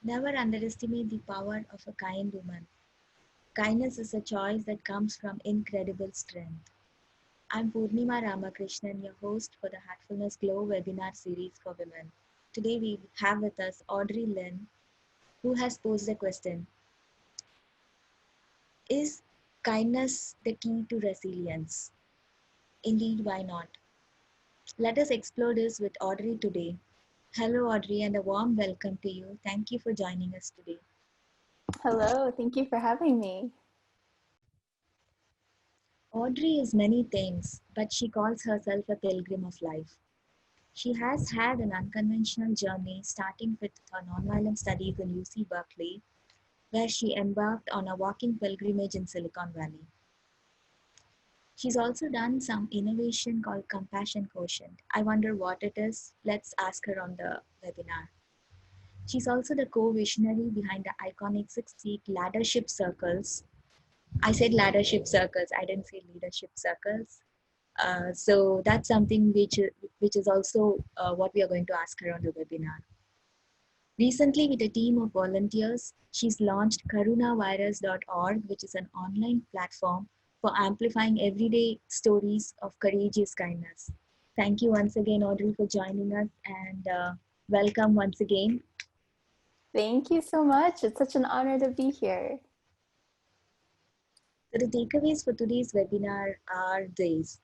Never underestimate the power of a kind woman. Kindness is a choice that comes from incredible strength. I'm Purnima Ramakrishnan, your host for the Heartfulness Glow webinar series for women. Today we have with us Audrey Lynn, who has posed a question. Is kindness the key to resilience? Indeed, why not? Let us explore this with Audrey today. Hello, Audrey, and a warm welcome to you. Thank you for joining us today. Hello, thank you for having me. Audrey is many things, but she calls herself a pilgrim of life. She has had an unconventional journey starting with her nonviolent studies in UC Berkeley, where she embarked on a walking pilgrimage in Silicon Valley. She's also done some innovation called Compassion Quotient. I wonder what it is. Let's ask her on the webinar. She's also the co-visionary behind the iconic six-seat laddership circles. I said laddership circles, I didn't say leadership circles. So that's something which is also what we are going to ask her on the webinar. Recently, with a team of volunteers, she's launched karunavirus.org, which is an online platform for amplifying everyday stories of courageous kindness. Thank you once again, Audrey, for joining us, and welcome once again. Thank you so much. It's such an honor to be here. So the takeaways for today's webinar are these: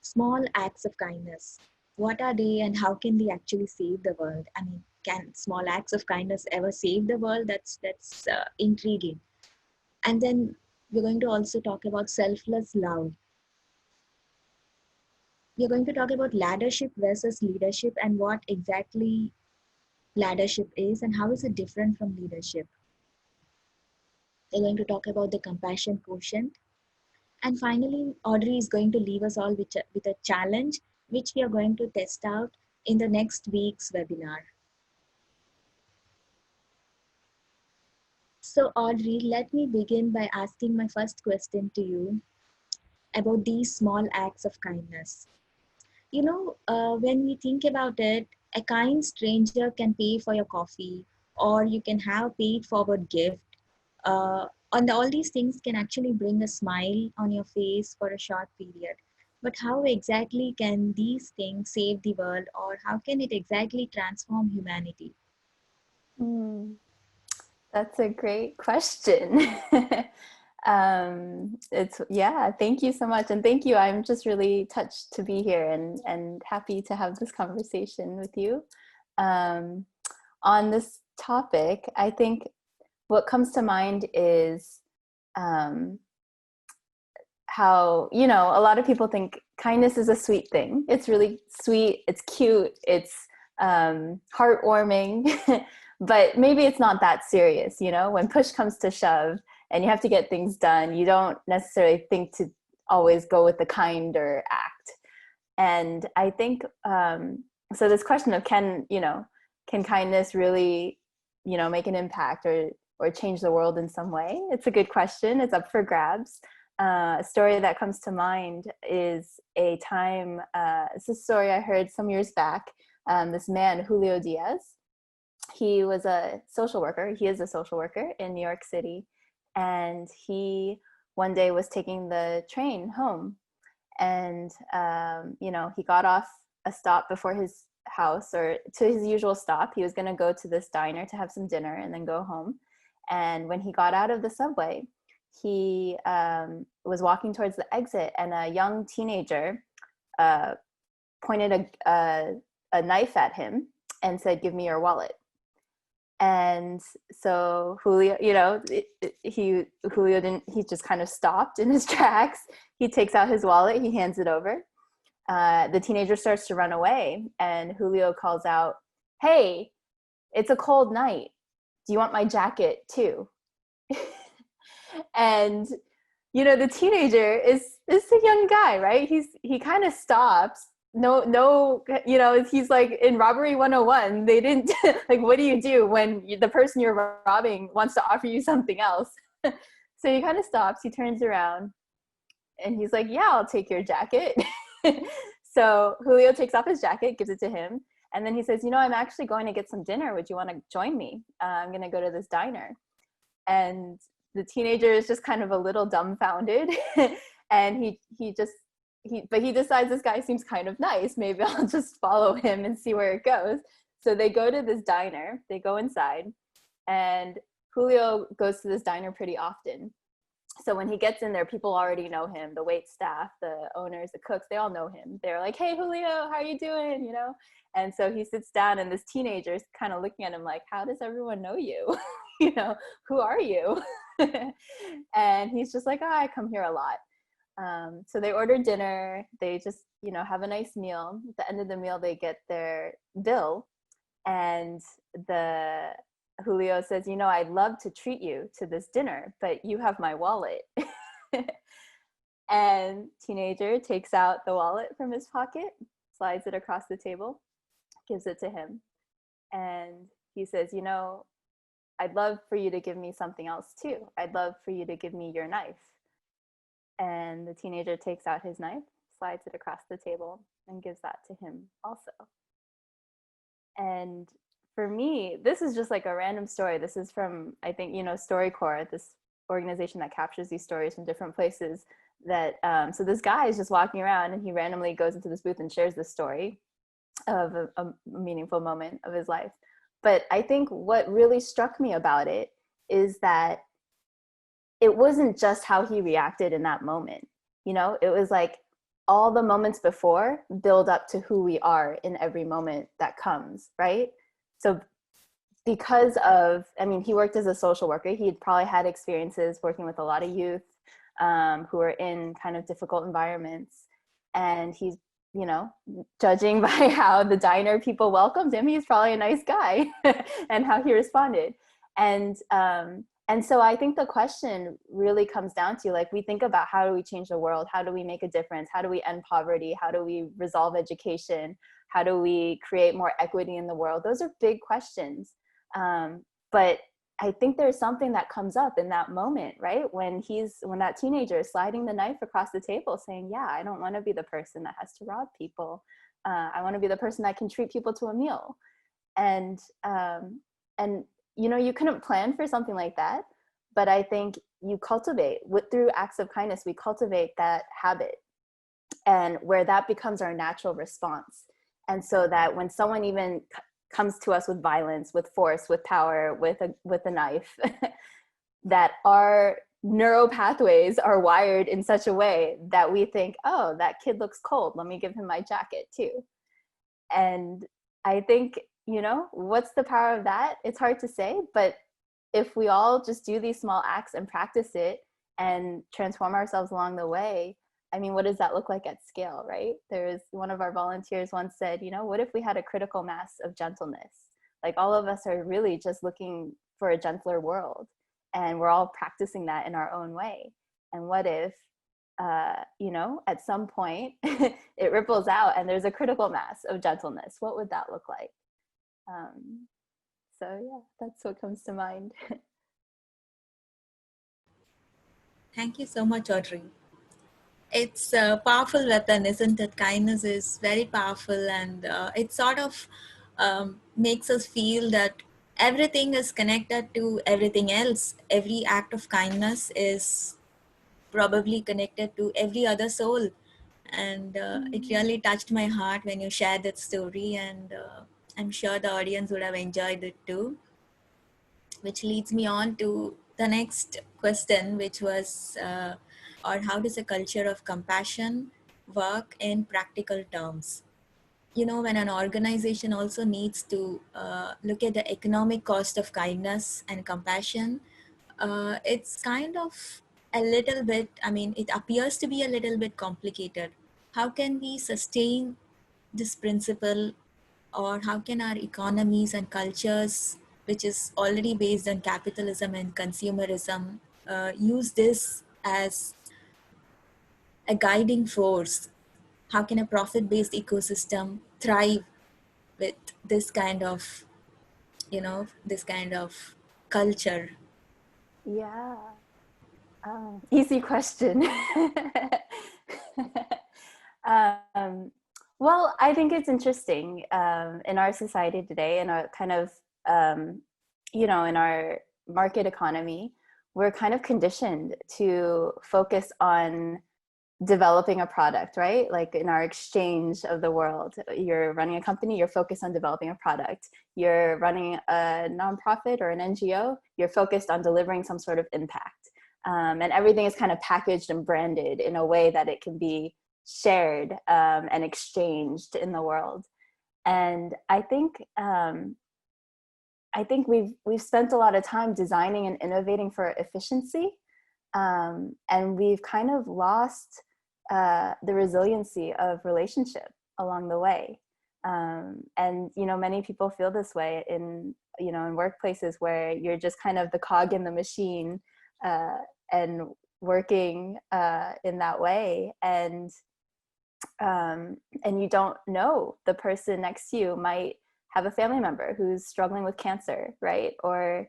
small acts of kindness. What are they and how can they actually save the world? I mean, can small acts of kindness ever save the world? That's intriguing. And then we're going to also talk about selfless love. We're going to talk about laddership versus leadership and what exactly laddership is and how is it different from leadership. We're going to talk about the compassion quotient. And finally, Audrey is going to leave us all with a challenge, which we are going to test out in the next week's webinar. So Audrey, let me begin by asking my first question to you about these small acts of kindness. You know, when we think about it, a kind stranger can pay for your coffee, or you can have paid forward gift. And all these things can actually bring a smile on your face for a short period. But how exactly can these things save the world, or how can it exactly transform humanity? That's a great question. Thank you so much. And thank you. I'm just really touched to be here and happy to have this conversation with you. On this topic, I think what comes to mind is how, a lot of people think kindness is a sweet thing. It's really sweet, it's cute, it's heartwarming, but maybe it's not that serious, when push comes to shove and you have to get things done, you don't necessarily think to always go with the kinder act. And I think, so this question of can kindness really, make an impact or change the world in some way? It's a good question. It's up for grabs. A story that comes to mind is a time, it's a story I heard some years back. This man, Julio Diaz, he was a social worker. He is a social worker in New York City. And he one day was taking the train home. And, he got off a stop before his house, or to his usual stop. He was going to go to this diner to have some dinner and then go home. And when he got out of the subway, he was walking towards the exit, and a young teenager pointed a knife at him and said, "Give me your wallet." And so Julio, he just kind of stopped in his tracks. He takes out his wallet, he hands it over. The teenager starts to run away, and Julio calls out, "Hey, it's a cold night. Do you want my jacket too?" And the teenager is a young guy, right? He kind of stops. No, he's like in robbery 101. They didn't like, what do you do when the person you're robbing wants to offer you something else? So he kind of stops, he turns around, and he's like, "Yeah, I'll take your jacket." So Julio takes off his jacket, gives it to him, And then he says, you know, I'm actually going to get some dinner. Would you want to join me? I'm going to go to this diner. And the teenager is just kind of a little dumbfounded. And but he decides this guy seems kind of nice. Maybe I'll just follow him and see where it goes. So they go to this diner, they go inside, and Julio goes to this diner pretty often. So when he gets in there, people already know him. The wait staff, the owners, the cooks, they all know him. They're like, hey, Julio, how are you doing? You know? And so he sits down, and this teenager is kind of looking at him like, how does everyone know you? You know, who are you? And he's just like, oh, I come here a lot. So they order dinner. They just, you know, have a nice meal. At the end of the meal, they get their bill. And the Julio says, you know, I'd love to treat you to this dinner, but you have my wallet. And teenager takes out the wallet from his pocket, slides it across the table, gives it to him. And he says, you know, I'd love for you to give me something else too. I'd love for you to give me your knife. And the teenager takes out his knife, slides it across the table, and gives that to him also. And for me, this is just like a random story. This is from, I think, you know, StoryCorps, this organization that captures these stories from different places. That so this guy is just walking around, and he randomly goes into this booth and shares this story of a meaningful moment of his life. But I think what really struck me about it is that it wasn't just how he reacted in that moment. You know, it was like all the moments before build up to who we are in every moment that comes, right? So because of, I mean, he worked as a social worker. He'd probably had experiences working with a lot of youth who are in kind of difficult environments. And he's, you know, judging by how the diner people welcomed him, he's probably a nice guy and how he responded. And so I think the question really comes down to, like, we think about how do we change the world? How do we make a difference? How do we end poverty? How do we resolve education? How do we create more equity in the world? Those are big questions. But I think there's something that comes up in that moment, right? When that teenager is sliding the knife across the table saying, yeah, I don't want to be the person that has to rob people. I want to be the person that can treat people to a meal. And you know, you couldn't plan for something like that, but I think you cultivate through acts of kindness, we cultivate that habit, and where that becomes our natural response. And so that when someone even comes to us with violence, with force, with power, with a knife, that our neural pathways are wired in such a way that we think, oh, that kid looks cold, let me give him my jacket too. And I think, you know, what's the power of that? It's hard to say, but if we all just do these small acts and practice it and transform ourselves along the way, I mean, what does that look like at scale, right? There's one of our volunteers once said, you know, what if we had a critical mass of gentleness? Like, all of us are really just looking for a gentler world, and we're all practicing that in our own way. And what if, you know, at some point it ripples out and there's a critical mass of gentleness? What would that look like? So yeah, that's what comes to mind. Thank you so much, Audrey. It's a powerful weapon, isn't it? Kindness is very powerful, and it sort of makes us feel that everything is connected to everything else. Every act of kindness is probably connected to every other soul. And it really touched my heart when you shared that story, and I'm sure the audience would have enjoyed it too. Which leads me on to the next question, which was, or how does a culture of compassion work in practical terms? You know, when an organization also needs to look at the economic cost of kindness and compassion, it's kind of a little bit, I mean, it appears to be a little bit complicated. How can we sustain this principle, or how can our economies and cultures, which is already based on capitalism and consumerism, use this as a guiding force? How can a profit-based ecosystem thrive with this kind of, you know, this kind of culture? Yeah, easy question. um, Well, I think it's interesting in our society today, in our kind of, in our market economy, we're kind of conditioned to focus on developing a product, right? Like in our exchange of the world, you're running a company, you're focused on developing a product. You're running a nonprofit or an NGO, you're focused on delivering some sort of impact. And everything is kind of packaged and branded in a way that it can be shared and exchanged in the world. And I think we've spent a lot of time designing and innovating for efficiency, and we've kind of lost the resiliency of relationship along the way. And many people feel this way in workplaces where you're just kind of the cog in the machine, and working in that way, and you don't know the person next to you might have a family member who's struggling with cancer, right? Or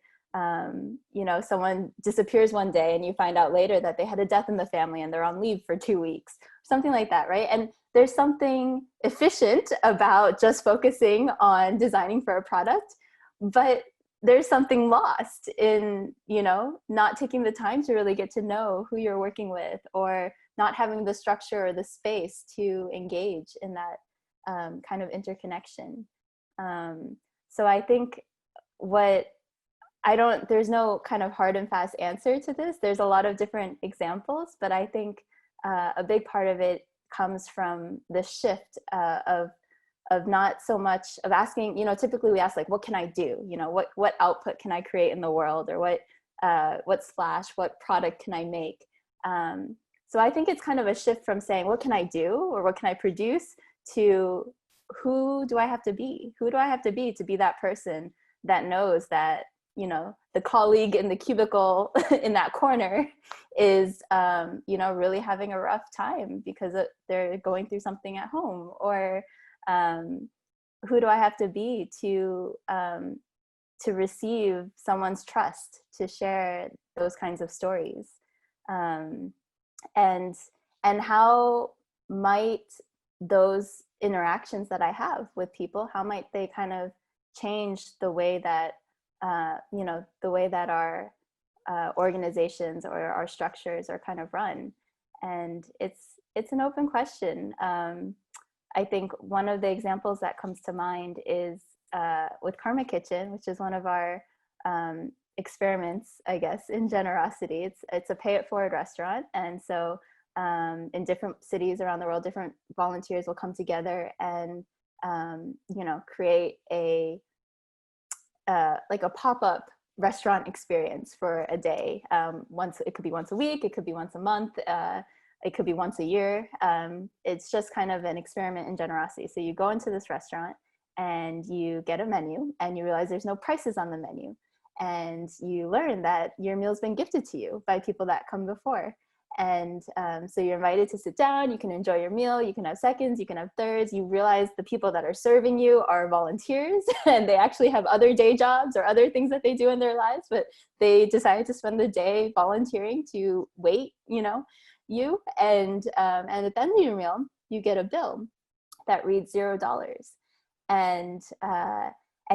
someone disappears one day and you find out later that they had a death in the family and they're on leave for 2 weeks, something like that, right? And there's something efficient about just focusing on designing for a product, but there's something lost in, not taking the time to really get to know who you're working with, or not having the structure or the space to engage in that kind of interconnection. So I think there's no kind of hard and fast answer to this. There's a lot of different examples, but I think a big part of it comes from the shift of not so much of asking, typically we ask like, what can I do? What output can I create in the world? Or what splash, what product can I make? So I think it's kind of a shift from saying, what can I do? Or what can I produce? To who do I have to be? Who do I have to be that person that knows that, the colleague in the cubicle in that corner is, really having a rough time because they're going through something at home? Or who do I have to be to receive someone's trust to share those kinds of stories? And how might those interactions that I have with people, how might they kind of change the way that our organizations or our structures are kind of run? And it's an open question. I think one of the examples that comes to mind is with Karma Kitchen, which is one of our experiments, I guess, in generosity. It's a pay it forward restaurant, and so in different cities around the world, different volunteers will come together and create a pop-up restaurant experience for a day. It could be once a week, it could be once a month, it could be once a year. It's just kind of an experiment in generosity. So you go into this restaurant and you get a menu and you realize there's no prices on the menu. And you learn that your meal's been gifted to you by people that come before. And so you're invited to sit down, you can enjoy your meal, you can have seconds, you can have thirds. You realize the people that are serving you are volunteers and they actually have other day jobs or other things that they do in their lives, but they decided to spend the day volunteering to wait, you. And at the end of your meal, you get a bill that reads $0. And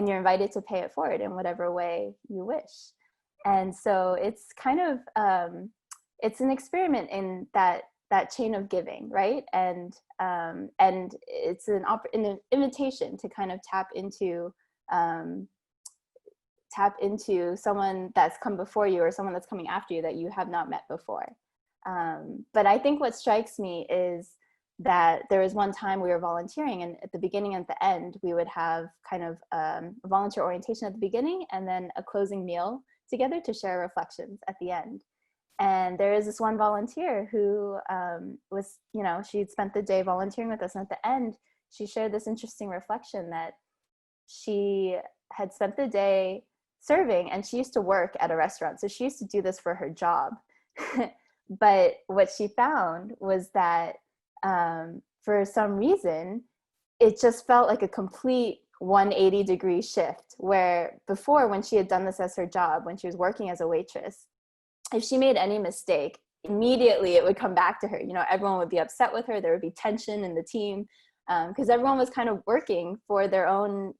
you're invited to pay it forward in whatever way you wish. And so it's kind of, it's an experiment in that chain of giving, right? And it's an invitation to kind of tap into someone that's come before you or someone that's coming after you that you have not met before. But I think what strikes me is that there was one time we were volunteering, and at the beginning and at the end, we would have kind of a volunteer orientation at the beginning and then a closing meal together to share reflections at the end. And there is this one volunteer who was, she'd spent the day volunteering with us. And at the end, she shared this interesting reflection that she had spent the day serving, and she used to work at a restaurant. So she used to do this for her job. But what she found was that for some reason, it just felt like a complete 180-degree shift, where before, when she had done this as her job, when she was working as a waitress, if she made any mistake, immediately it would come back to her. Everyone would be upset with her. There would be tension in the team. because everyone was kind of working for their own,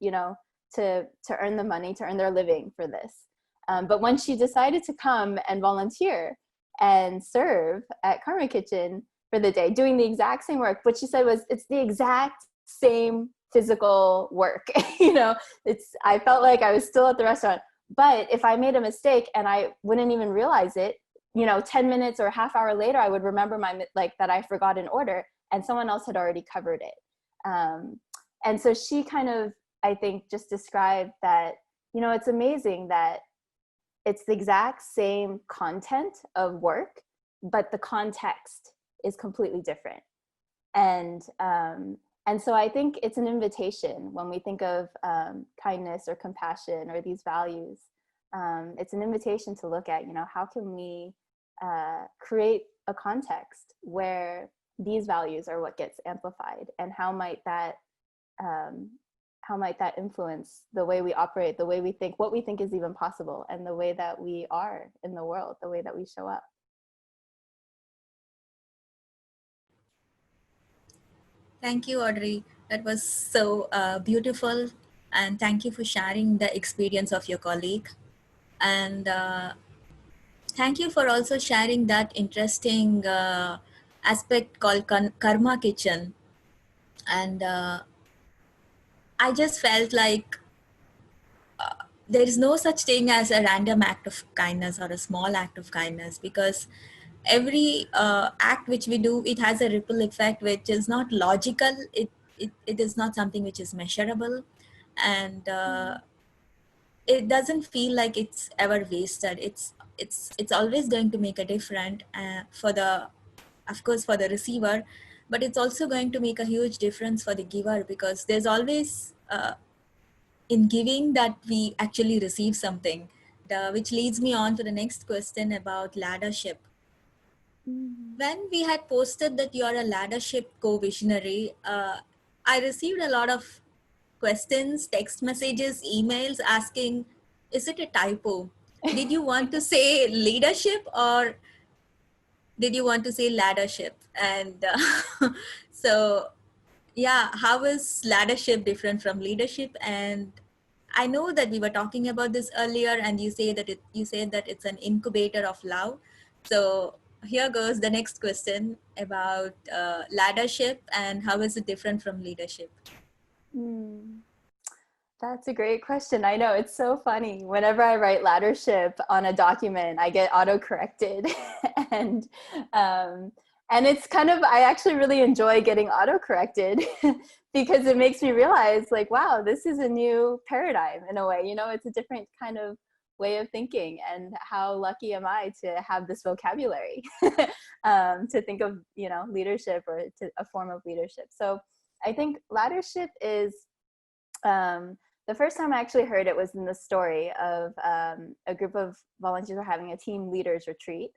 to earn the money, to earn their living for this. But when she decided to come and volunteer and serve at Karma Kitchen for the day, doing the exact same work, what she said was, it's the exact same physical work. I felt like I was still at the restaurant, but if I made a mistake and I wouldn't even realize it, 10 minutes or a half hour later, I would remember that I forgot an order and someone else had already covered it. And so she kind of, I think, just described that, it's amazing that it's the exact same content of work, but the context is completely different. And so I think it's an invitation when we think of kindness or compassion or these values. It's an invitation to look at, how can we create a context where these values are what gets amplified, and how might that influence the way we operate, the way we think, what we think is even possible, and the way that we are in the world, the way that we show up. Thank you, Audrey. That was so beautiful. And thank you for sharing the experience of your colleague. And thank you for also sharing that interesting aspect called Karma Kitchen. And I just felt like there is no such thing as a random act of kindness or a small act of kindness, because every act which we do, it has a ripple effect which is not logical. It is not something which is measurable, and it doesn't feel like it's ever wasted. It's always going to make a difference for the, of course, for the receiver, but it's also going to make a huge difference for the giver, because there's always in giving that we actually receive something. Which leads me on to the next question about laddership. When we had posted that you are a laddership co-visionary, I received a lot of questions, text messages, emails asking, is it a typo? Did you want to say leadership, or did you want to say laddership? And so, yeah, how is laddership different from leadership? And I know that we were talking about this earlier, and you said that it's an incubator of love. So here goes the next question about laddership and how is it different from leadership? That's a great question. I know, it's so funny. Whenever I write laddership on a document, I get auto-corrected. and and it's kind of, I actually really enjoy getting auto-corrected because it makes me realize, like, wow, this is a new paradigm in a way. It's a different kind of way of thinking, and how lucky am I to have this vocabulary to think of, leadership, or to a form of leadership. So I think laddership is, the first time I actually heard it was in the story of a group of volunteers were having a team leaders retreat.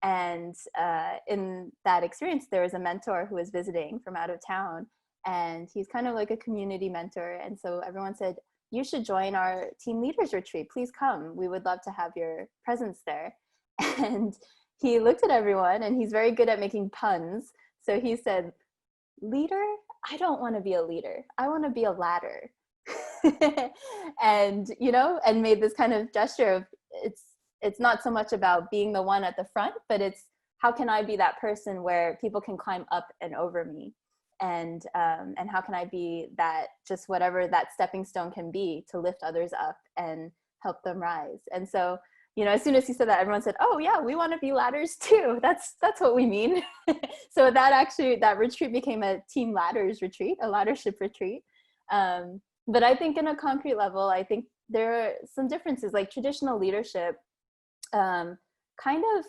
And in that experience, there was a mentor who was visiting from out of town, and he's kind of like a community mentor. And so everyone said, you should join our team leaders retreat. Please come. We would love to have your presence there. And he looked at everyone, and he's very good at making puns. So he said, leader? I don't want to be a leader. I want to be a ladder. And and made this kind of gesture of, it's not so much about being the one at the front, but it's, how can I be that person where people can climb up and over me, and how can I be that, just whatever that stepping stone can be, to lift others up and help them rise. And so, as soon as he said that, everyone said, oh yeah, we want to be ladders too. That's what we mean. So that retreat became a team ladders retreat, a laddership retreat. But I think in a concrete level, I think there are some differences. Like traditional leadership, kind of,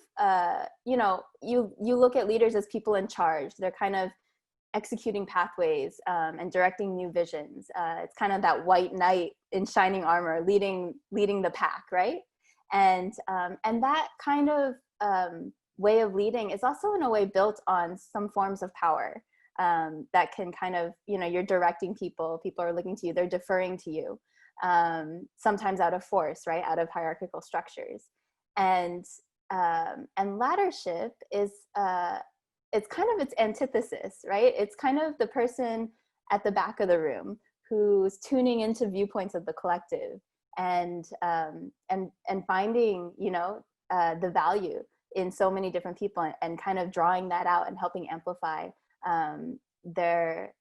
you look at leaders as people in charge. They're kind of executing pathways and directing new visions. It's kind of that white knight in shining armor, leading the pack, right? And that kind of way of leading is also in a way built on some forms of power. That can kind of, you're directing people are looking to you, they're deferring to you, sometimes out of force, right, out of hierarchical structures. And laddership is, it's kind of its antithesis, right? It's kind of the person at the back of the room who's tuning into viewpoints of the collective and finding, you know, the value in so many different people and kind of drawing that out and helping amplify their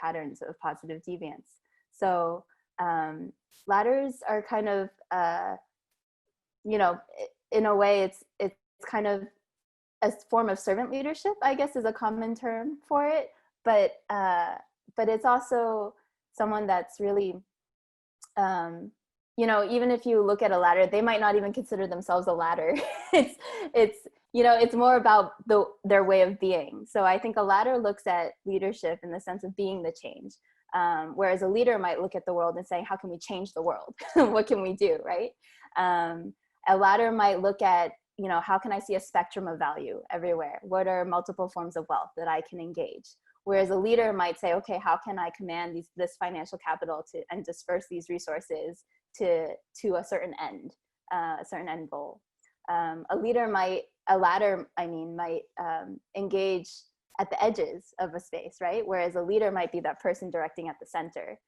patterns of positive deviance. So ladders are kind of, you know, in a way, it's kind of a form of servant leadership, I guess, is a common term for it. But it's also someone that's really, you know, even if you look at a ladder, they might not even consider themselves a ladder. it's you know, it's more about their way of being. So I think a ladder looks at leadership in the sense of being the change, whereas a leader might look at the world and say, how can we change the world? What can we do, right? A ladder might look at, you know, how can I see a spectrum of value everywhere? What are multiple forms of wealth that I can engage? Whereas a leader might say, okay, how can I command this financial capital and disperse these resources to a certain end goal? A ladder might engage at the edges of a space, right? Whereas a leader might be that person directing at the center.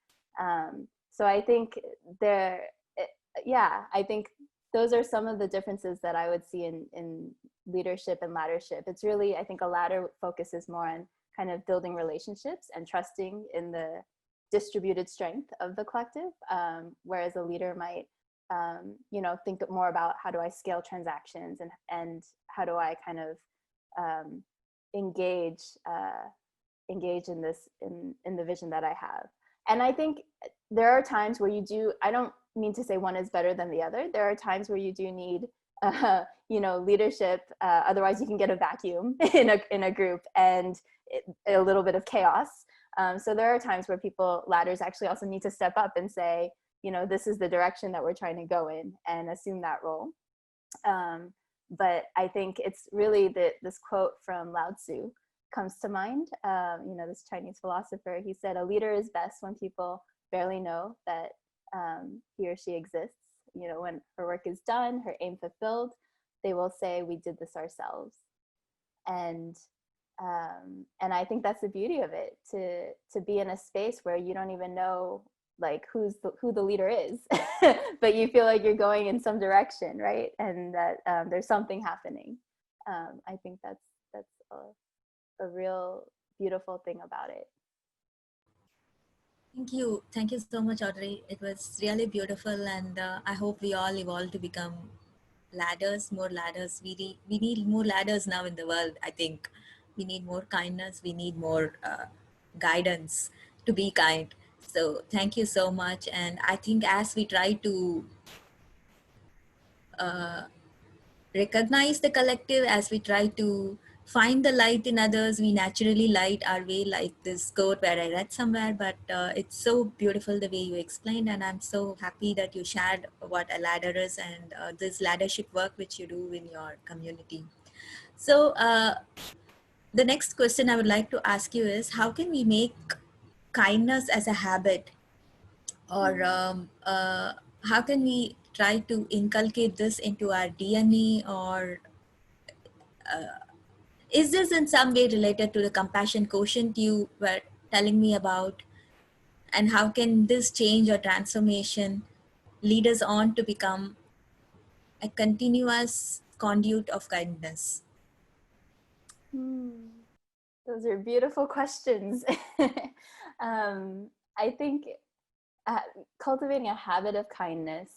So I think I think those are some of the differences that I would see in leadership and laddership. It's really, I think a ladder focuses more on kind of building relationships and trusting in the distributed strength of the collective, whereas a leader might, you know, think more about how do I scale transactions and how do I kind of engage in this in the vision that I have. And I think there are times where I don't mean to say one is better than the other. There are times where you do need, you know, leadership. Otherwise, you can get a vacuum in a group and a little bit of chaos. So there are times where ladders actually also need to step up and say, you know, this is the direction that we're trying to go in and assume that role. But I think it's really this quote from Lao Tzu comes to mind. You know, this Chinese philosopher, he said, a leader is best when people barely know that he or she exists. You know, when her work is done, her aim fulfilled, they will say, we did this ourselves. And I think that's the beauty of it, to be in a space where you don't even know like who the leader is, but you feel like you're going in some direction, right? And that there's something happening. I think that's a real beautiful thing about it. Thank you so much, Audrey. It was really beautiful, and I hope we all evolve to become more ladders. We need more ladders now in the world. I think we need more kindness. We need more guidance to be kind. So thank you so much. And I think as we try to recognize the collective, as we try to find the light in others, we naturally light our way, like this quote where I read somewhere. But it's so beautiful the way you explained, and I'm so happy that you shared what a ladder is and this laddership work which you do in your community. So the next question I would like to ask you is, how can we make kindness as a habit, or how can we try to inculcate this into our DNA, or is this in some way related to the compassion quotient you were telling me about? And how can this change or transformation lead us on to become a continuous conduit of kindness? Those are beautiful questions. I think cultivating a habit of kindness,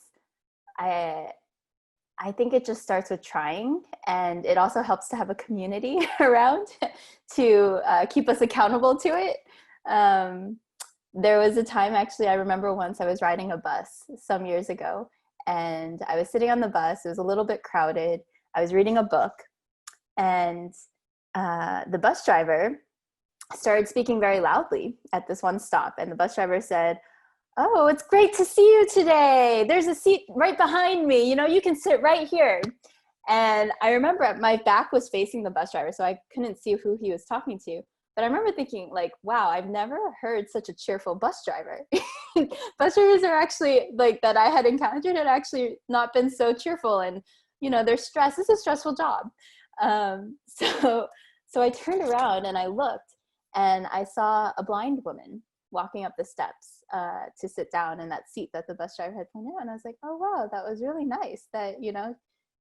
I think it just starts with trying, and it also helps to have a community around to keep us accountable to it. There was a time, actually, I remember once I was riding a bus some years ago, and I was sitting on the bus. It was a little bit crowded. I was reading a book, and the bus driver started speaking very loudly at this one stop. And the bus driver said, "Oh, it's great to see you today. There's a seat right behind me. You know, you can sit right here." And I remember my back was facing the bus driver, so I couldn't see who he was talking to. But I remember thinking, like, wow, I've never heard such a cheerful bus driver. Bus drivers are actually, like, that I had encountered, had actually not been so cheerful. And, you know, they're stressed. It's a stressful job. So I turned around and I looked, and I saw a blind woman walking up the steps to sit down in that seat that the bus driver had pointed out. And I was like, oh, wow, that was really nice that, you know,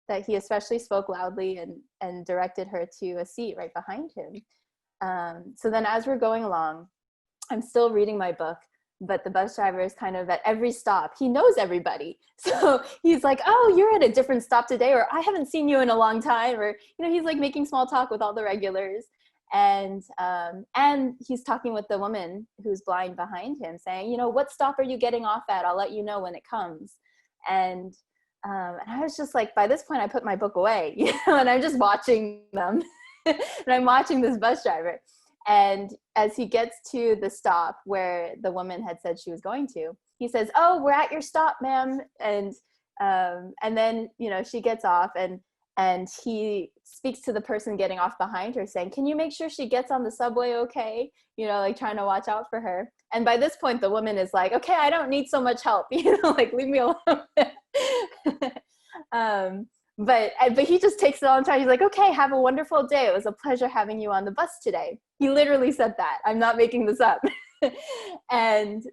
that he especially spoke loudly and directed her to a seat right behind him. So then as we're going along, I'm still reading my book, but the bus driver is kind of at every stop. He knows everybody. So he's like, oh, you're at a different stop today, or I haven't seen you in a long time. Or, you know, he's like making small talk with all the regulars. And he's talking with the woman who's blind behind him saying, you know, what stop are you getting off at? I'll let you know when it comes. And I was just like, by this point, I put my book away, you know, and I'm just watching them. And I'm watching this bus driver. And as he gets to the stop where the woman had said she was going to, he says, oh, we're at your stop, ma'am. And then, you know, she gets off and he speaks to the person getting off behind her saying, can you make sure she gets on the subway okay? You know, like trying to watch out for her. And by this point, the woman is like, okay, I don't need so much help, you know, like leave me alone. But he just takes it all in time. He's like, okay, have a wonderful day. It was a pleasure having you on the bus today. He literally said that. I'm not making this up. And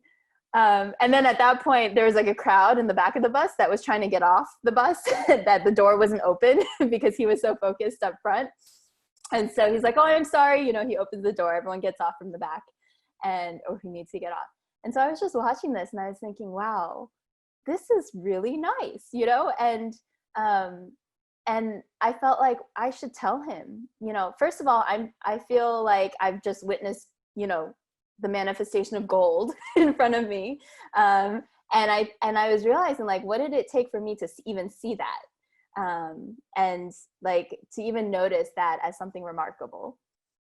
then at that point, there was like a crowd in the back of the bus that was trying to get off the bus, that the door wasn't open because he was so focused up front. And so he's like, oh, I'm sorry. You know, he opens the door. Everyone gets off from the back or who needs to get off. And so I was just watching this and I was thinking, wow, this is really nice, you know? And I felt like I should tell him, you know, first of all, I feel like I've just witnessed, you know, the manifestation of gold in front of me. And I was realizing, like, what did it take for me to even see that? And like to even notice that as something remarkable.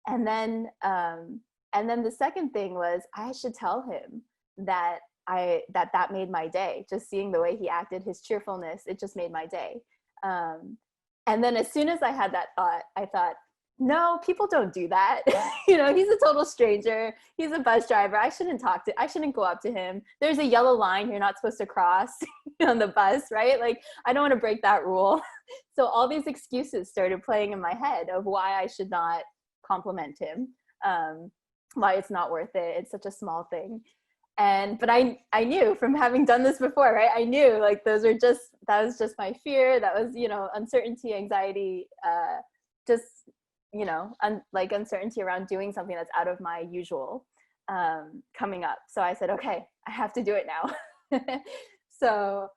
And then the second thing was I should tell him that that made my day. Just seeing the way he acted, his cheerfulness, it just made my day. And then as soon as I had that thought, I thought, no, people don't do that. You know, he's a total stranger. He's a bus driver. I shouldn't go up to him. There's a yellow line you're not supposed to cross on the bus, right? Like, I don't want to break that rule. So all these excuses started playing in my head of why I should not compliment him, why it's not worth it. It's such a small thing. But I knew from having done this before, right? I knew like that was just my fear. That was, you know, uncertainty, anxiety, just, you know, like uncertainty around doing something that's out of my usual coming up. So I said, okay, I have to do it now. So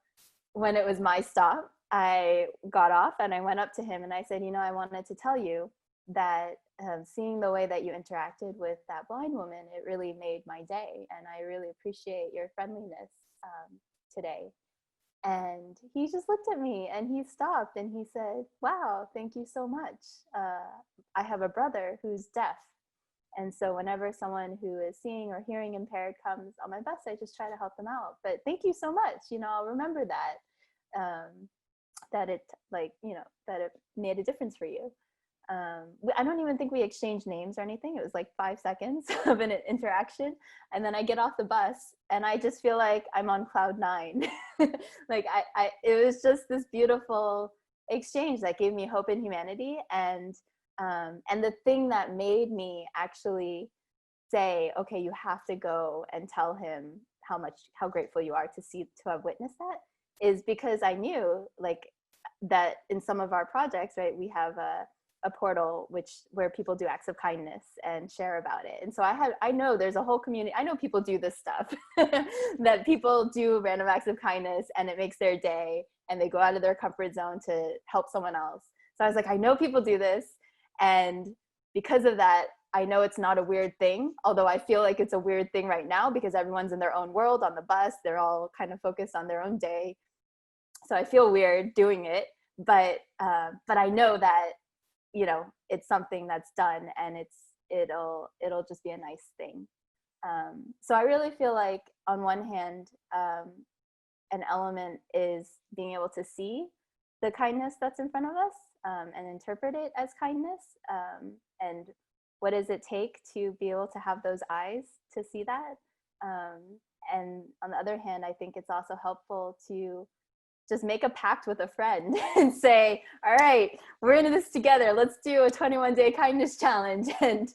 when it was my stop, I got off and I went up to him and I said, you know, I wanted to tell you that seeing the way that you interacted with that blind woman, it really made my day. And I really appreciate your friendliness today. And he just looked at me and he stopped and he said, wow, thank you so much. I have a brother who's deaf. And so whenever someone who is seeing or hearing impaired comes on my bus, I just try to help them out. But thank you so much. You know, I'll remember that, that it like, you know, that it made a difference for you. I don't even think we exchanged names or anything. It was like 5 seconds of an interaction. And then I get off the bus and I just feel like I'm on cloud 9. Like it was just this beautiful exchange that gave me hope in humanity. And the thing that made me actually say, okay, you have to go and tell him how grateful you are to have witnessed that, is because I knew like that in some of our projects, right, we have a portal where people do acts of kindness and share about it. And so I know there's a whole community. I know people do this stuff, that people do random acts of kindness and it makes their day and they go out of their comfort zone to help someone else. So I was like, I know people do this. And because of that, I know it's not a weird thing, although I feel like it's a weird thing right now because everyone's in their own world on the bus. They're all kind of focused on their own day. So I feel weird doing it, but I know that, you know, it's something that's done and it'll just be a nice thing. So I really feel like on one hand, an element is being able to see the kindness that's in front of us and interpret it as kindness. And what does it take to be able to have those eyes to see that? And on the other hand, I think it's also helpful to just make a pact with a friend and say, all right, we're into this together. Let's do a 21-day kindness challenge. And,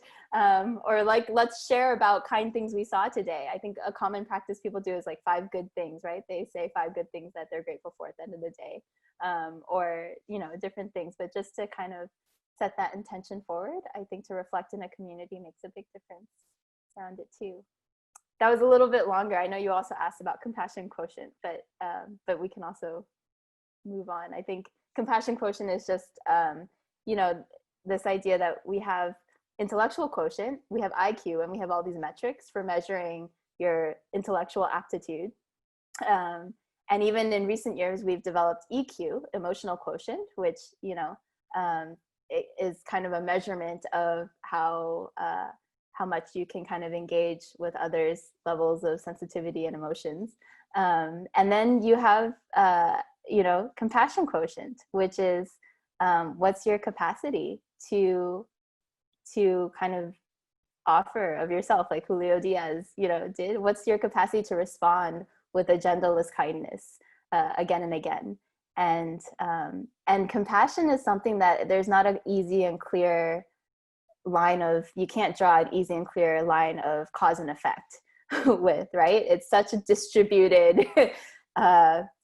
or like, let's share about kind things we saw today. I think a common practice people do is like 5 good things, right? They say 5 good things that they're grateful for at the end of the day, or, you know, different things, but just to kind of set that intention forward. I think to reflect in a community makes a big difference around it too. That was a little bit longer. I know you also asked about compassion quotient, but we can also move on. I think compassion quotient is just, you know, this idea that we have intellectual quotient, we have IQ, and we have all these metrics for measuring your intellectual aptitude. And even in recent years, we've developed EQ, emotional quotient, which, you know, it is kind of a measurement of how much you can kind of engage with others' levels of sensitivity and emotions. And then you have, you know, compassion quotient, which is what's your capacity to kind of offer of yourself, like Julio Diaz, you know, did. What's your capacity to respond with agendaless kindness again and again? And compassion is something that there's not an easy and clear line of, you can't draw an easy and clear line of cause and effect with, right? It's such a distributed,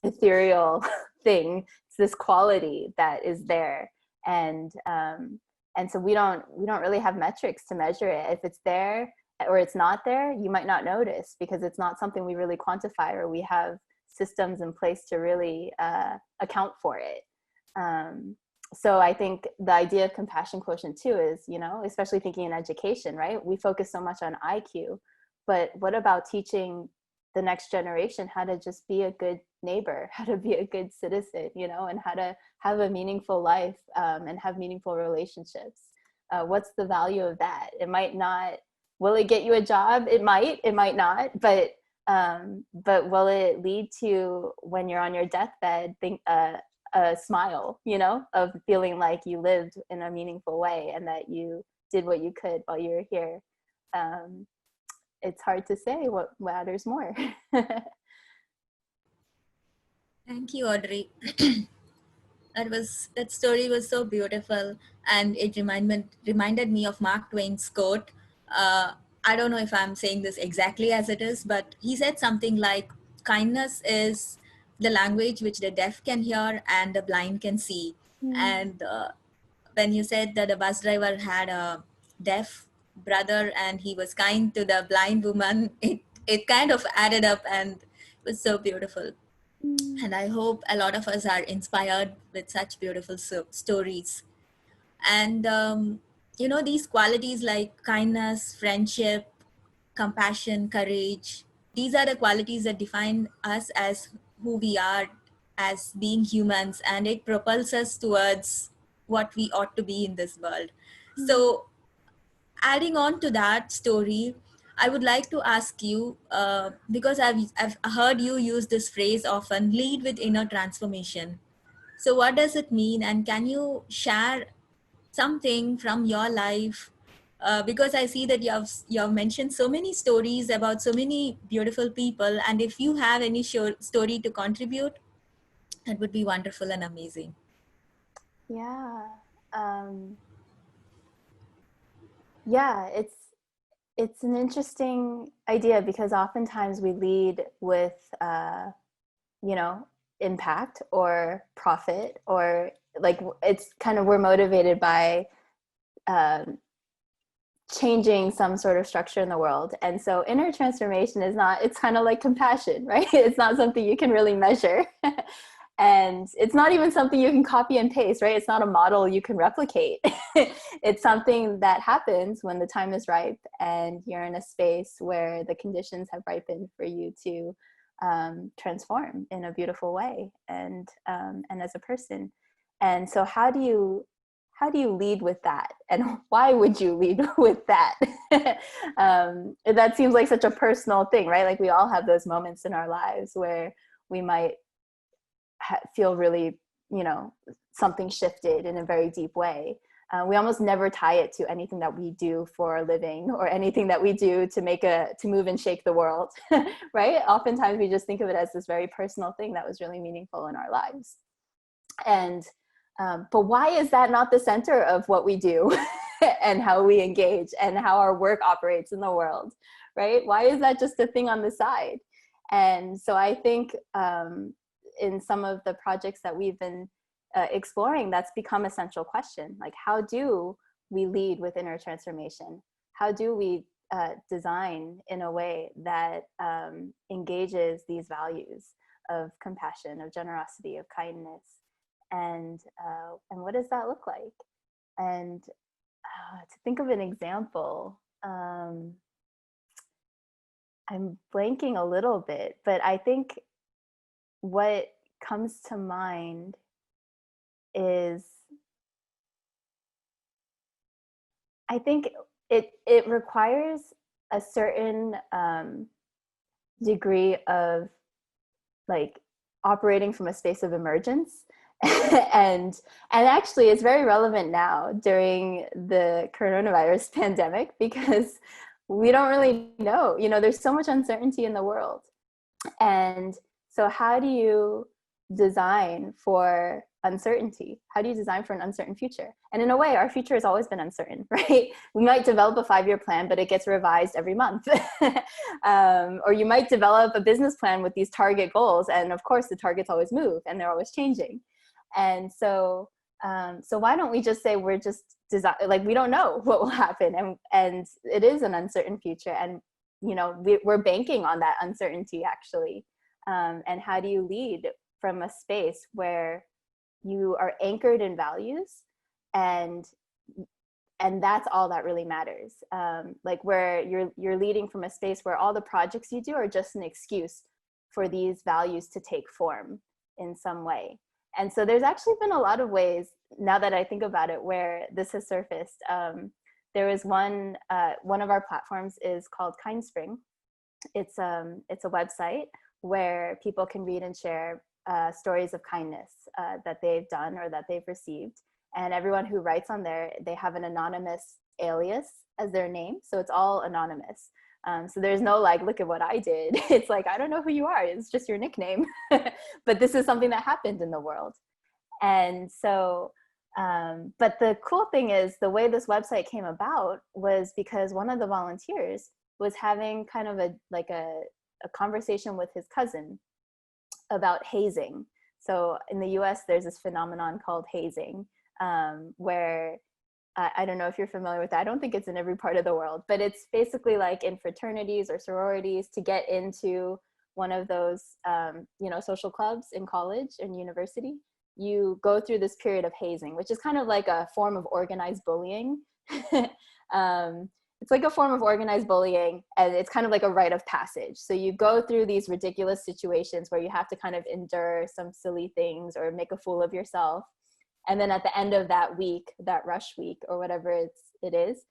ethereal thing. It's this quality that is there. And so we don't really have metrics to measure it. If it's there or it's not there, you might not notice because it's not something we really quantify, or we have systems in place to really account for it. So I think the idea of compassion quotient too is, you know, especially thinking in education, right? We focus so much on IQ, but what about teaching the next generation how to just be a good neighbor, how to be a good citizen, you know, and how to have a meaningful life and have meaningful relationships? What's the value of that? It might not, will it get you a job? It might not, but will it lead to, when you're on your deathbed, a smile, you know, of feeling like you lived in a meaningful way and that you did what you could while you were here? It's hard to say what matters more. Thank you, Audrey. That story was so beautiful, and it reminded me of Mark Twain's quote. I don't know if I'm saying this exactly as it is, but he said something like, kindness is the language which the deaf can hear and the blind can see. And when you said that the bus driver had a deaf brother and he was kind to the blind woman, it kind of added up, and it was so beautiful. And I hope a lot of us are inspired with such beautiful stories. And, you know, these qualities like kindness, friendship, compassion, courage, these are the qualities that define us as who we are as being humans, and it propels us towards what we ought to be in this world. So, adding on to that story, I would like to ask you, because I've heard you use this phrase often, lead with inner transformation. So what does it mean? And can you share something from your life? Because I see that you have mentioned so many stories about so many beautiful people. And if you have any story to contribute, that would be wonderful and amazing. Yeah. Yeah, it's an interesting idea because oftentimes we lead with, you know, impact or profit, or like it's kind of, we're motivated by changing some sort of structure in the world. And so inner transformation is not, it's kind of like compassion, right? It's not something you can really measure. And it's not even something you can copy and paste, right? It's not a model you can replicate. It's something that happens when the time is ripe and you're in a space where the conditions have ripened for you to transform in a beautiful way and as a person. And so how do you lead with that, and why would you lead with that? That seems like such a personal thing, right? Like we all have those moments in our lives where we might feel really, you know, something shifted in a very deep way. We almost never tie it to anything that we do for a living or anything that we do to move and shake the world, right? Oftentimes we just think of it as this very personal thing that was really meaningful in our lives. And but why is that not the center of what we do and how we engage and how our work operates in the world, right? Why is that just a thing on the side? And so I think in some of the projects that we've been exploring, that's become a central question. Like, how do we lead with inner transformation? How do we design in a way that engages these values of compassion, of generosity, of kindness? And what does that look like? And to think of an example, I'm blanking a little bit, but I think what comes to mind is, I think it requires a certain degree of like operating from a space of emergence. and actually it's very relevant now during the coronavirus pandemic, because we don't really know, there's so much uncertainty in the world. And so how do you design for uncertainty? How do you design for an uncertain future? And in a way, our future has always been uncertain, right? We might develop a 5-year plan, but it gets revised every month. Or you might develop a business plan with these target goals. And of course, the targets always move and they're always changing. And so why don't we just say we're just we don't know what will happen, and it is an uncertain future, and we're banking on that uncertainty actually. And how do you lead from a space where you are anchored in values, and that's all that really matters. Like where you're leading from a space where all the projects you do are just an excuse for these values to take form in some way. And so there's actually been a lot of ways, now that I think about it, where this has surfaced. There is one of our platforms is called Kind Spring. It's a website where people can read and share stories of kindness that they've done or that they've received. And everyone who writes on there, they have an anonymous alias as their name. So it's all anonymous. So there's no like, look at what I did. It's like, I don't know who you are. It's just your nickname. But this is something that happened in the world. And so, but the cool thing is the way this website came about was because one of the volunteers was having kind of a conversation with his cousin about hazing. So in the US, there's this phenomenon called hazing, where I don't know if you're familiar with that. I don't think it's in every part of the world, but it's basically like in fraternities or sororities, to get into one of those, social clubs in college and university, you go through this period of hazing, which is kind of like a form of organized bullying. It's like a form of organized bullying, and it's kind of like a rite of passage. So you go through these ridiculous situations where you have to kind of endure some silly things or make a fool of yourself. And then at the end of that week, that rush week or whatever it is,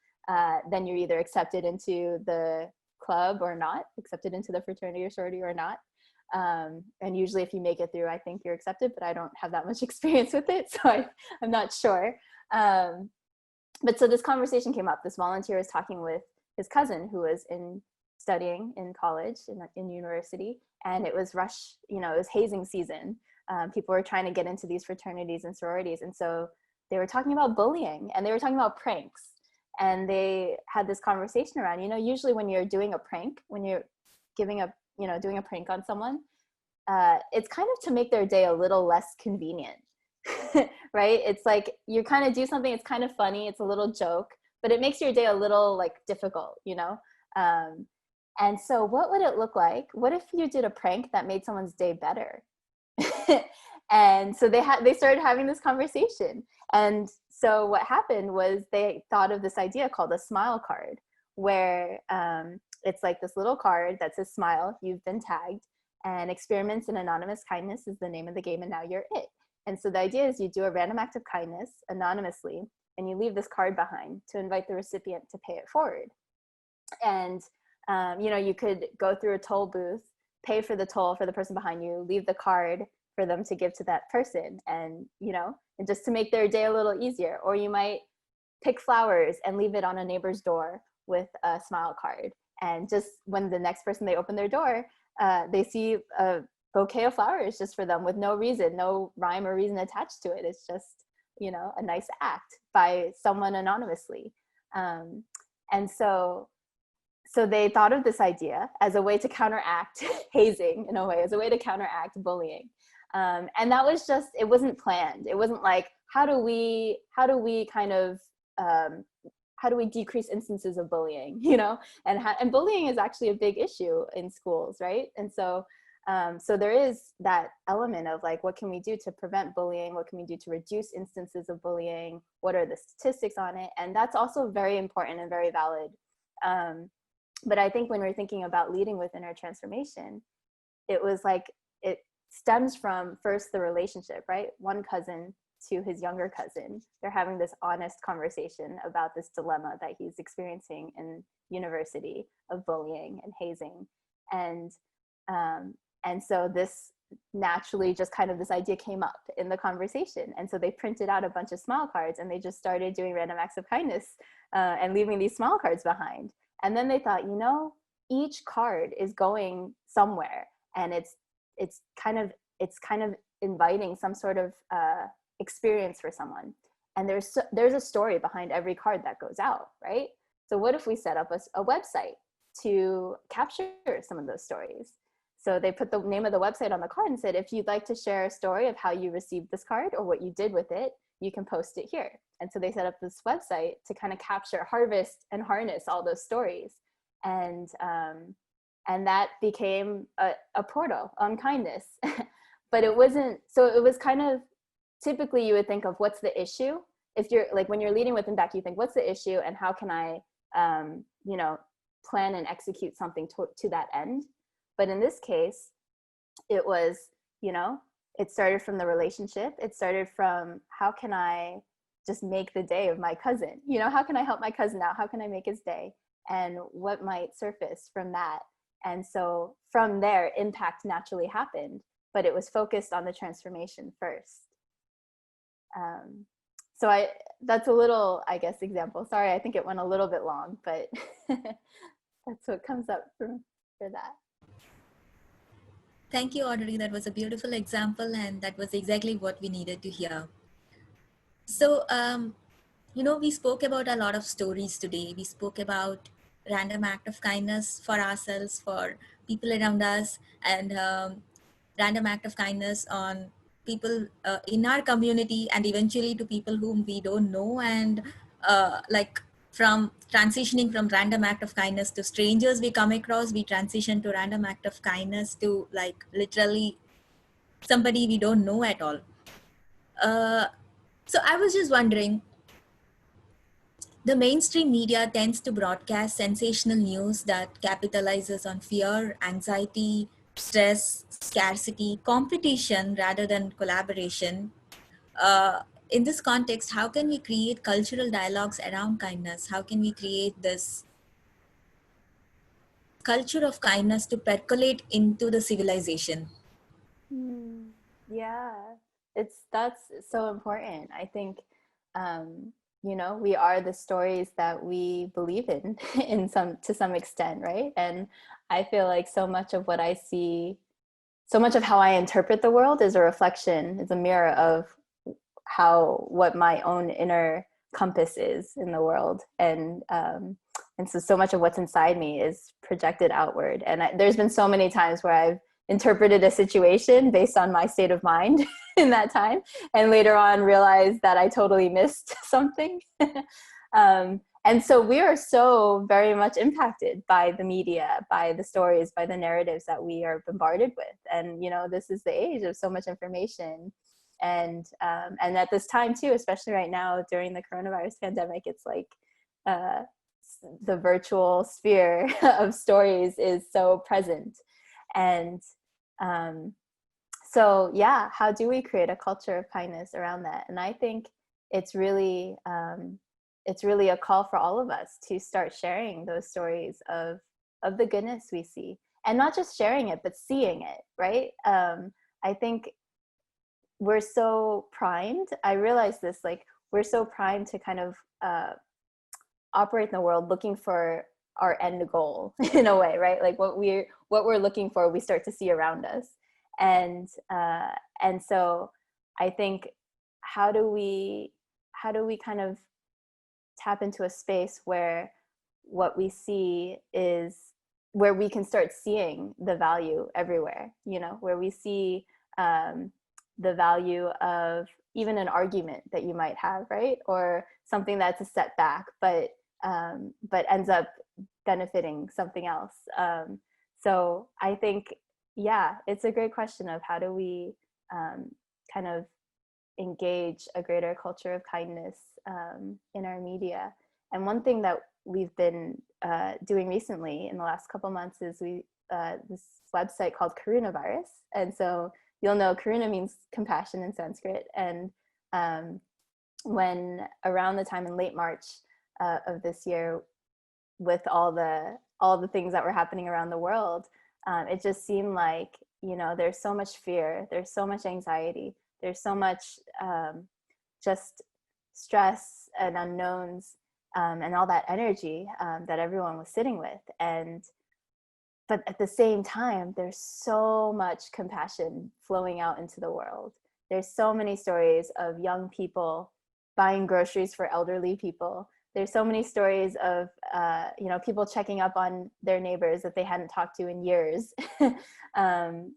then you're either accepted into the club or not, accepted into the fraternity or sorority or not. And usually if you make it through, I think you're accepted, but I don't have that much experience with it, so I'm not sure. But so this conversation came up. This volunteer was talking with his cousin who was studying in college, in university, and it was it was hazing season. People were trying to get into these fraternities and sororities. And so they were talking about bullying, and they were talking about pranks. And they had this conversation around, usually when you're doing a prank, when you're doing a prank on someone, it's kind of to make their day a little less convenient, right? It's like you kind of do something, it's kind of funny, it's a little joke, but it makes your day a little like difficult, and so what would it look like? What if you did a prank that made someone's day better? And so they started having this conversation. And so what happened was they thought of this idea called a smile card, where it's like this little card that says smile, you've been tagged, and experiments in anonymous kindness is the name of the game, and now you're it. And so the idea is you do a random act of kindness anonymously, and you leave this card behind to invite the recipient to pay it forward. And you could go through a toll booth, pay for the toll for the person behind you, leave the card for them to give to that person, and and just to make their day a little easier. Or you might pick flowers and leave it on a neighbor's door with a smile card. And just when the next person, they open their door, they see a bouquet of flowers just for them with no reason, no rhyme or reason attached to it. It's just, you know, a nice act by someone anonymously. And so they thought of this idea as a way to counteract hazing, in a way, as a way to counteract bullying. And that was just, it wasn't planned. It wasn't like, how do we kind of, how do we decrease instances of bullying, you know? And bullying is actually a big issue in schools, right? And so there is that element of like, what can we do to prevent bullying? What can we do to reduce instances of bullying? What are the statistics on it? And that's also very important and very valid. But I think when we're thinking about leading with inner transformation, it was like, it stems from first the relationship, right? One cousin to his younger cousin, they're having this honest conversation about this dilemma that he's experiencing in university of bullying and hazing. And so this naturally just kind of, this idea came up in the conversation. And so they printed out a bunch of smile cards and they just started doing random acts of kindness and leaving these smile cards behind. And then they thought, you know, each card is going somewhere, and it's kind of inviting some sort of experience for someone. And there's a story behind every card that goes out, right? So what if we set up a website to capture some of those stories? So they put the name of the website on the card and said, if you'd like to share a story of how you received this card or what you did with it, you can post it here. And so they set up this website to kind of capture, harvest, and harness all those stories. And that became a portal on kindness. But it wasn't, so it was kind of, typically you would think of what's the issue. If you're like, when you're leading with impact, you think, what's the issue and how can I, you know, plan and execute something to that end? But in this case, it was, you know, it started from the relationship. It started from, how can I just make the day of my cousin? You know, how can I help my cousin out? How can I make his day? And what might surface from that? And so from there, impact naturally happened, but it was focused on the transformation first. So that's a little, I guess, example. Sorry, I think it went a little bit long, but that's what comes up for that. Thank you, Audrey. That was a beautiful example, and that was exactly what we needed to hear. So, you know, we spoke about a lot of stories today. We spoke about random act of kindness for ourselves, for people around us, and random act of kindness on people in our community, and eventually to people whom we don't know, and like from transitioning from random act of kindness to strangers we come across, we transition to random act of kindness to like literally somebody we don't know at all. So I was just wondering, the mainstream media tends to broadcast sensational news that capitalizes on fear, anxiety, stress, scarcity, competition rather than collaboration. In this context, how can we create cultural dialogues around kindness? How can we create this culture of kindness to percolate into the civilization? Yeah, that's so important. I think, you know, we are the stories that we believe in, to some extent, right? And I feel like so much of what I see, so much of how I interpret the world is a reflection, is a mirror of what my own inner compass is in the world. And so much of what's inside me is projected outward. And there's been so many times where I've interpreted a situation based on my state of mind in that time, and later on realized that I totally missed something. And so we are so very much impacted by the media, by the stories, by the narratives that we are bombarded with. And, you know, this is the age of so much information. And at this time too, especially right now during the coronavirus pandemic, it's like the virtual sphere of stories is so present. And so yeah, how do we create a culture of kindness around that? And I think it's really a call for all of us to start sharing those stories of the goodness we see, and not just sharing it, but seeing it, right? I think we're so primed. I realize this, like, we're so primed to kind of operate in the world looking for our end goal in a way, right? Like what we're looking for, we start to see around us. And so I think, how do we kind of tap into a space where what we see is where we can start seeing the value everywhere, you know, where we see the value of even an argument that you might have, right? Or something that's a setback, but ends up benefiting something else. So I think, yeah, it's a great question of how do we kind of engage a greater culture of kindness in our media. And one thing that we've been doing recently in the last couple months is this website called Coronavirus. And so you'll know Karuna means compassion in Sanskrit. And when around the time in late March of this year, with all the things that were happening around the world, it just seemed like, you know, there's so much fear, there's so much anxiety, there's so much just stress and unknowns, and all that energy that everyone was sitting with. But at the same time, there's so much compassion flowing out into the world. There's so many stories of young people buying groceries for elderly people. There's so many stories of you know, people checking up on their neighbors that they hadn't talked to in years. You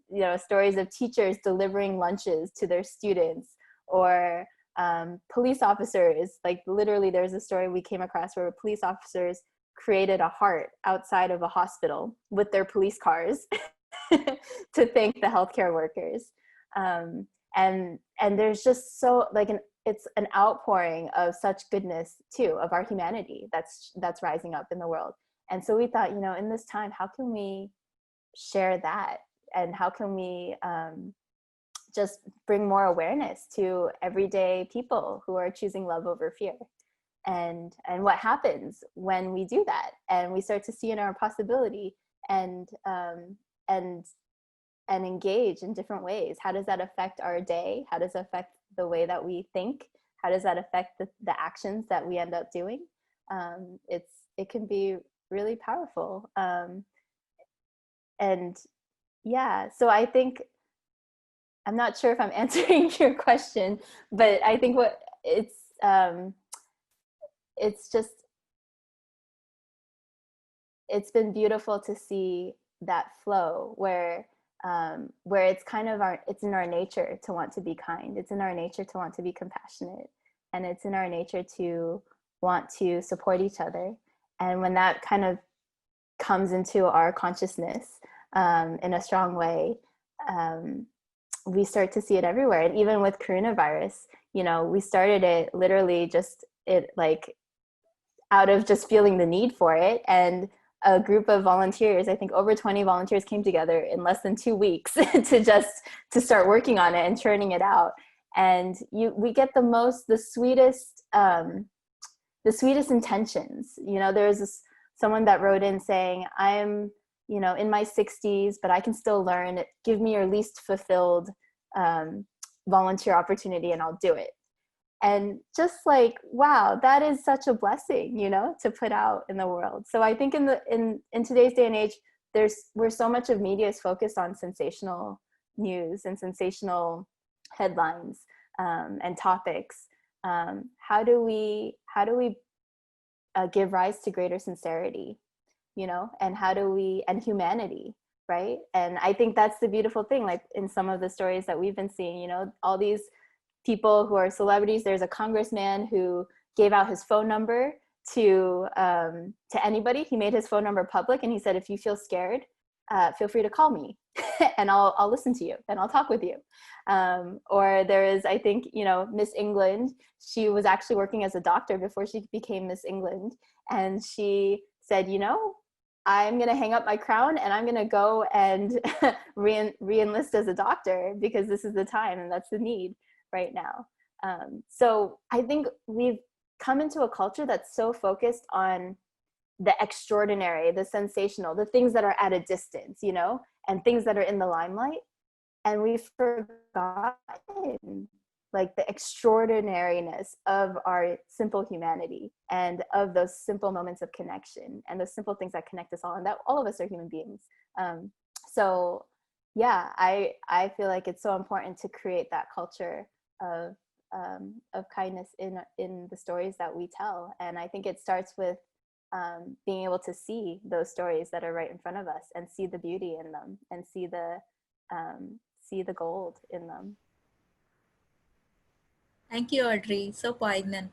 know, stories of teachers delivering lunches to their students, or police officers. Like literally, there's a story we came across where police officers created a heart outside of a hospital with their police cars to thank the healthcare workers. And there's just so like it's an outpouring of such goodness too, of our humanity that's rising up in the world. And so we thought, you know, in this time, how can we share that? And how can we just bring more awareness to everyday people who are choosing love over fear? And what happens when we do that and we start to see in our possibility and engage in different ways? How does that affect our day? How does it affect the way that we think? How does that affect the actions that we end up doing? It can be really powerful. And yeah, so I think, I'm not sure if I'm answering your question, but I think it's been beautiful to see that flow where it's kind of it's in our nature to want to be kind. It's in our nature to want to be compassionate, and it's in our nature to want to support each other. And when that kind of comes into our consciousness in a strong way, we start to see it everywhere. And even with coronavirus, you know, we started it literally just like out of just feeling the need for it. And a group of volunteers, I think over 20 volunteers, came together in less than 2 weeks to start working on it and churning it out. And we get the sweetest intentions. You know, there's someone that wrote in saying, I'm, you know, in my 60s, but I can still learn. Give me your least fulfilled volunteer opportunity and I'll do it. And just like, wow, that is such a blessing, you know, to put out in the world. So I think in today's day and age, where so much of media is focused on sensational news and sensational headlines and topics. How do we give rise to greater sincerity, you know, and humanity, right? And I think that's the beautiful thing, like in some of the stories that we've been seeing, you know, all these people who are celebrities. There's a congressman who gave out his phone number to anybody. He made his phone number public, and he said, if you feel scared, feel free to call me and I'll listen to you and I'll talk with you. Or there is, I think, you know, Miss England. She was actually working as a doctor before she became Miss England. And she said, you know, I'm going to hang up my crown and I'm going to go and re-enlist as a doctor, because this is the time and that's the need right now. So I think we've come into a culture that's so focused on the extraordinary, the sensational, the things that are at a distance, you know, and things that are in the limelight. And we've forgotten like the extraordinariness of our simple humanity and of those simple moments of connection and those simple things that connect us all, and that all of us are human beings. um, so yeah, I feel like it's so important to create that culture of kindness in the stories that we tell. And I think it starts with being able to see those stories that are right in front of us and see the beauty in them and see the gold in them. Thank you, Audrey. So poignant.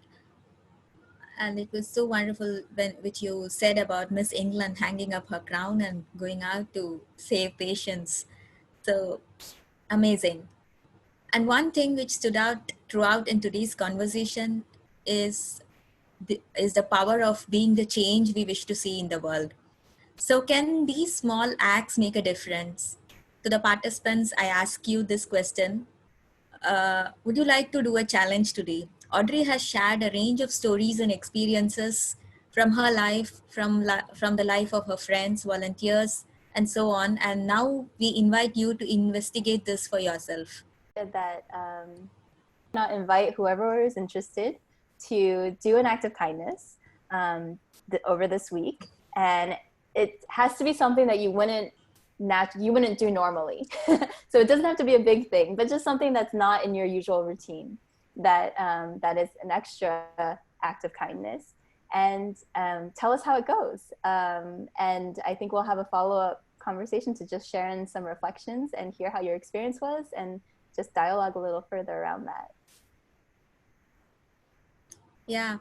And it was so wonderful when which you said about Miss England hanging up her crown and going out to save patients. So amazing. And one thing which stood out throughout in today's conversation is the power of being the change we wish to see in the world. So can these small acts make a difference? To the participants, I ask you this question. Would you like to do a challenge today? Audrey has shared a range of stories and experiences from her life, from the life of her friends, volunteers, and so on. And now we invite you to investigate this for yourself. That not invite whoever is interested to do an act of kindness over this week, and it has to be something that you wouldn't do normally. So it doesn't have to be a big thing, but just something that's not in your usual routine, that is an extra act of kindness. And tell us how it goes. And I think we'll have a follow-up conversation to just share in some reflections and hear how your experience was, and just dialogue a little further around that. Yeah,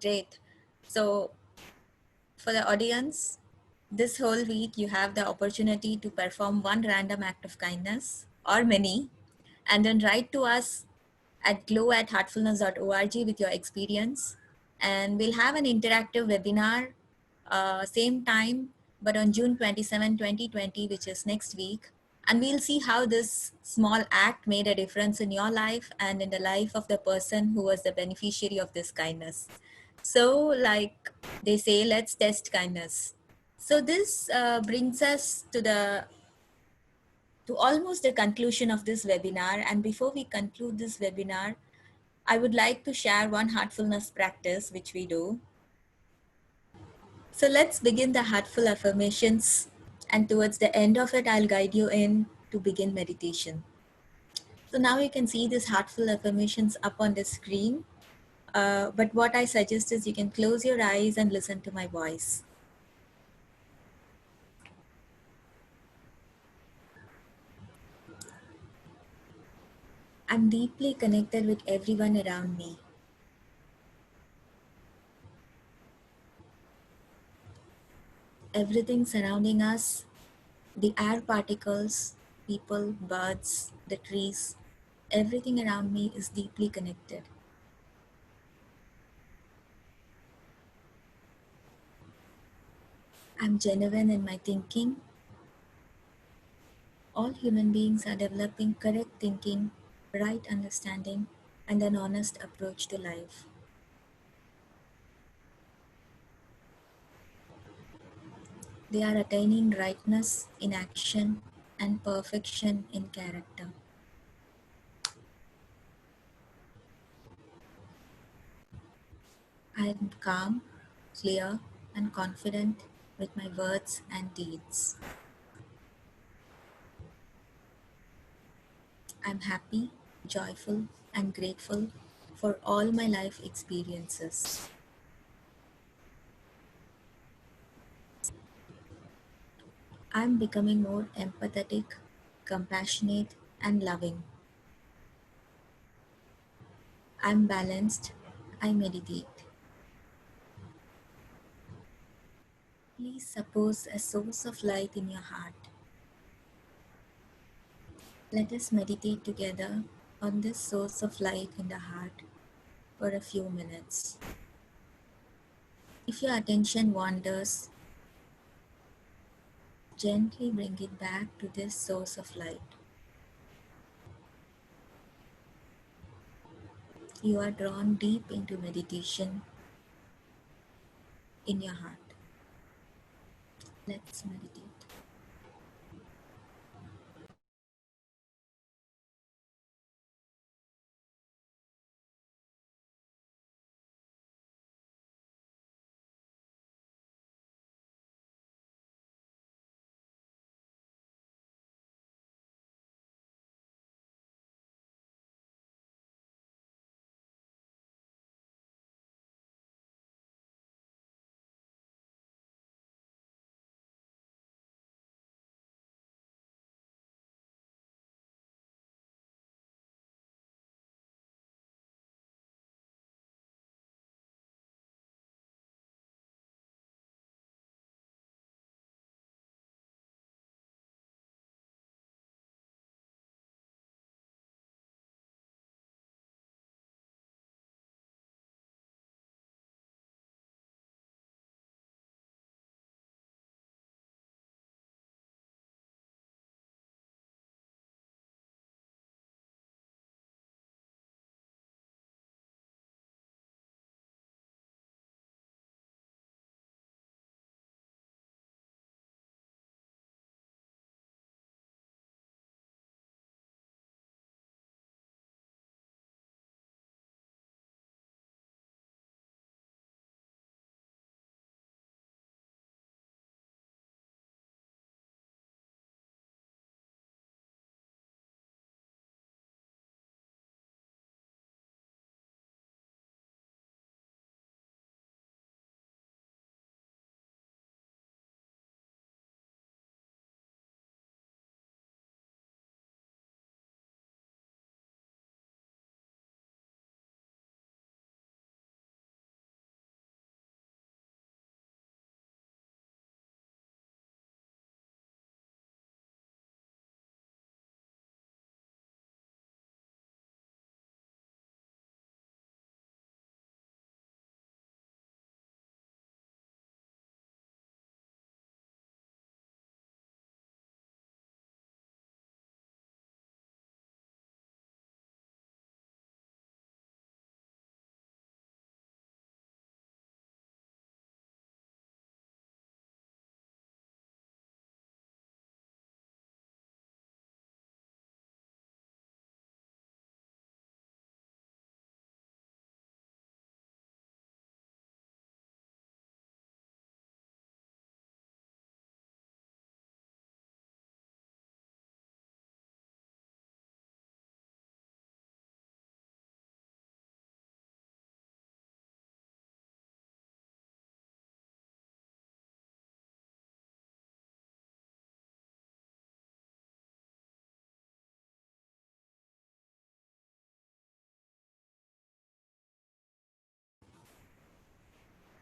great. So for the audience, this whole week you have the opportunity to perform one random act of kindness or many, and then write to us at glow@heartfulness.org with your experience. And we'll have an interactive webinar, same time, but on June 27, 2020, which is next week. And we'll see how this small act made a difference in your life and in the life of the person who was the beneficiary of this kindness. So, like they say, let's test kindness. So this brings us to almost the conclusion of this webinar. And before we conclude this webinar, I would like to share one heartfulness practice which we do. So let's begin the heartful affirmations, and towards the end of it, I'll guide you in to begin meditation. So now you can see these heartful affirmations up on the screen. But what I suggest is you can close your eyes and listen to my voice. I'm deeply connected with everyone around me. Everything surrounding us, the air particles, people, birds, the trees, everything around me is deeply connected. I'm genuine in my thinking. All human beings are developing correct thinking, right understanding, and an honest approach to life. They are attaining rightness in action and perfection in character. I am calm, clear, and confident with my words and deeds. I'm happy, joyful, and grateful for all my life experiences. I'm becoming more empathetic, compassionate, and loving. I'm balanced. I meditate. Please suppose a source of light in your heart. Let us meditate together on this source of light in the heart for a few minutes. If your attention wanders, gently bring it back to this source of light. You are drawn deep into meditation in your heart. Let's meditate.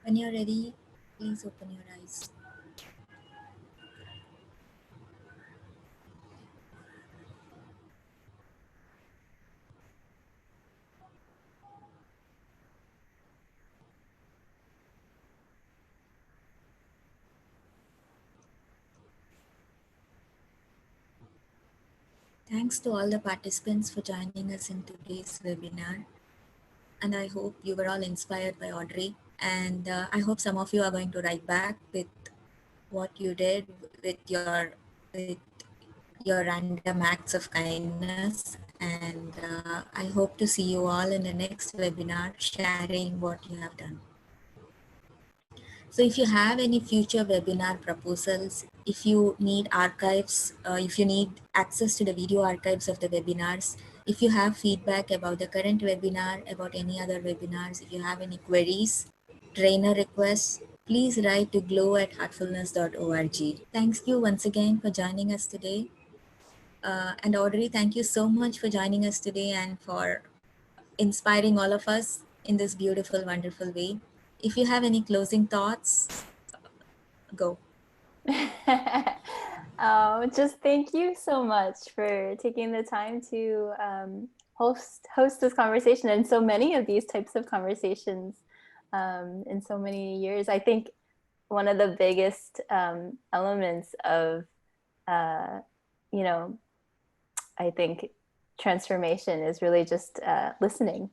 When you're ready, please open your eyes. Thanks to all the participants for joining us in today's webinar. And I hope you were all inspired by Audrey. And I hope some of you are going to write back with what you did with your random acts of kindness. And I hope to see you all in the next webinar sharing what you have done. So if you have any future webinar proposals, if you need archives, if you need access to the video archives of the webinars, if you have feedback about the current webinar, about any other webinars, if you have any queries, trainer requests, please write to glow@heartfulness.org. Thank you once again for joining us today. And Audrey, thank you so much for joining us today and for inspiring all of us in this beautiful, wonderful way. If you have any closing thoughts, go. Just thank you so much for taking the time to host this conversation and so many of these types of conversations in so many years. I think one of the biggest elements of, you know, I think transformation is really just listening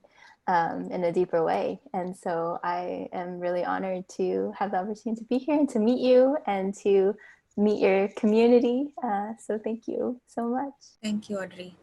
in a deeper way. And so I am really honored to have the opportunity to be here and to meet you and to meet your community. So thank you so much. Thank you, Audrey.